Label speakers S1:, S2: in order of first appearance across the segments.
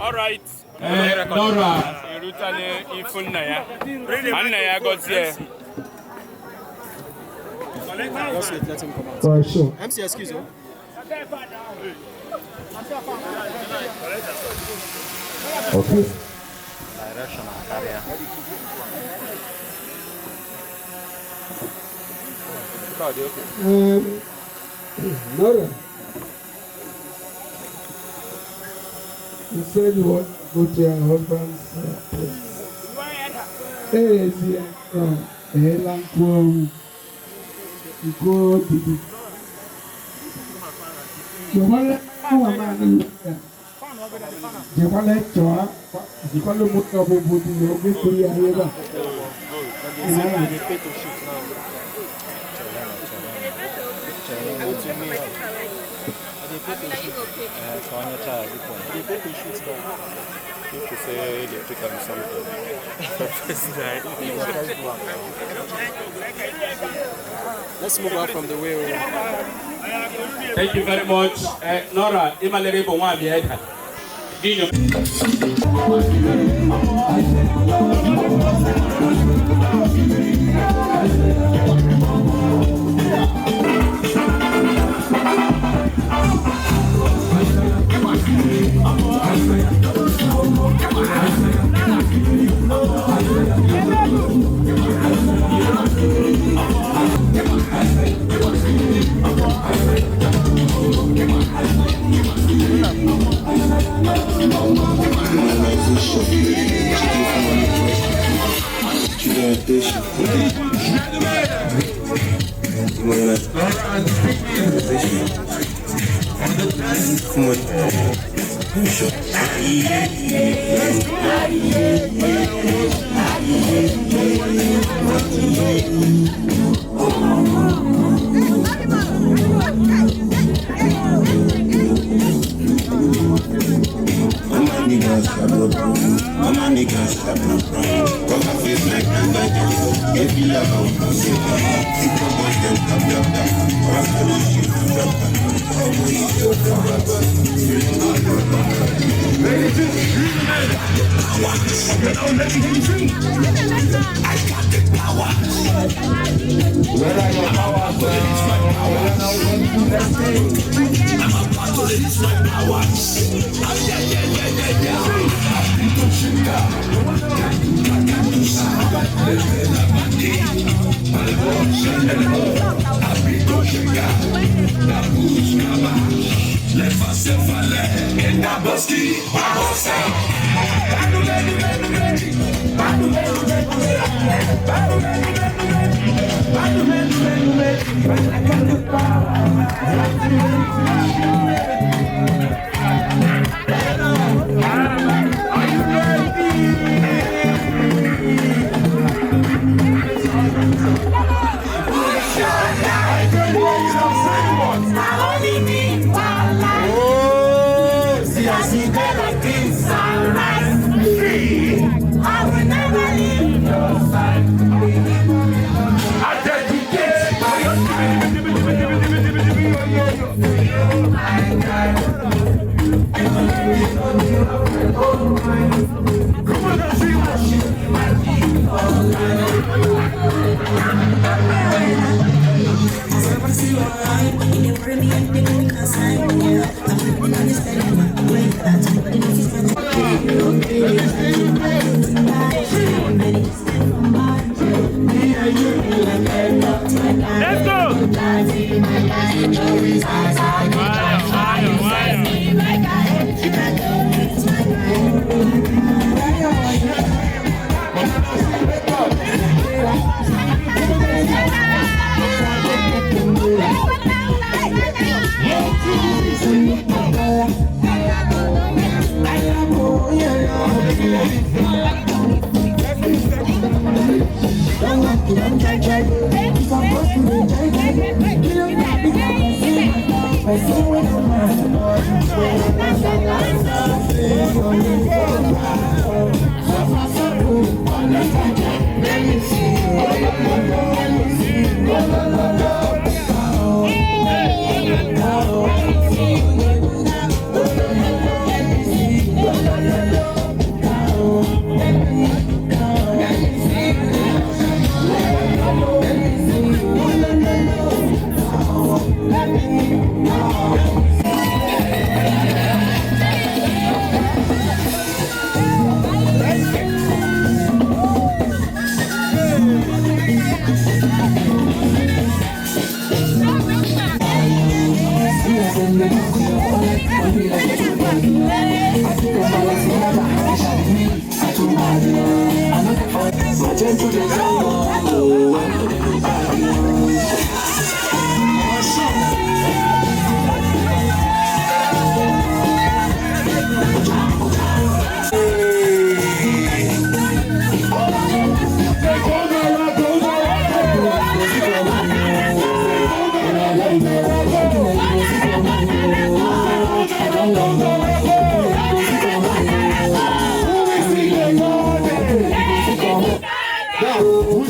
S1: All right. Nora.
S2: Let him come out.
S3: For sure.
S2: MC, excuse me.
S3: Okay. Nora. You said you want to go to your husband's place. Hey, go to the. You want to you want to talk? You want to put up a booty, you'll be free and you're back.
S1: People say they pick on something.
S2: Let's move on from the way we
S1: Thank you very much. Nora, Imalerebo Wabieta. Dino.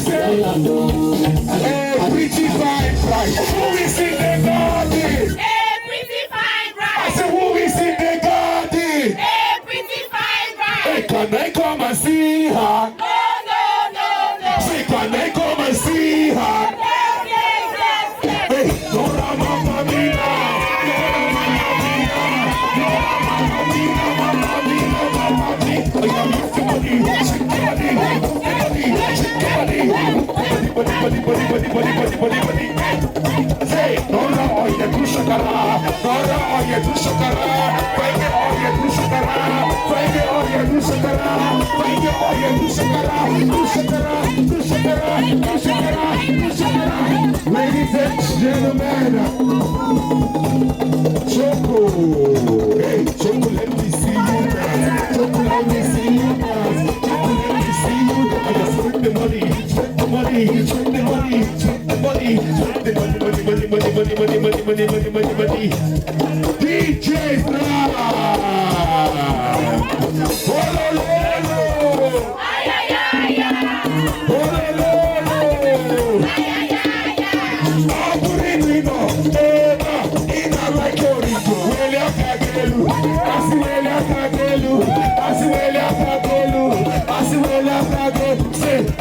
S3: say, a pretty fine bride. Who is in the garden?
S4: A pretty fine bride.
S3: I said, who is in the garden?
S4: A pretty fine bride.
S3: Hey, can I come and see her?
S4: No.
S3: Say, can I come and see her?
S4: Yes.
S3: Hey, Nora Mamma Mia. Say, Nora, oye tu shakara, Nora, oye tu shakara, oye tu shakara, oye tu shakara, oye tu shakara, tu shakara. Ladies and gentlemen, Choco, hey, Choco, let me see you dance. Choco, let me see you dance. Choco, let me see you dance. I just spend the money, spend the money, spend the money, spend the money, spend the money. DJ Star. Holololo. Holololo.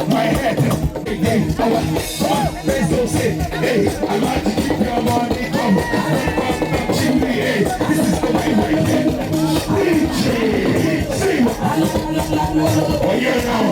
S3: My head, let's go say, hey, I like to keep your money, come, hey, this is the way my head, DJ, sing, oh yeah now,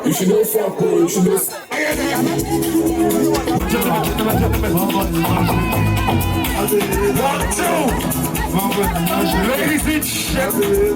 S3: you should know fuck, you should know. Ladies and gentlemen,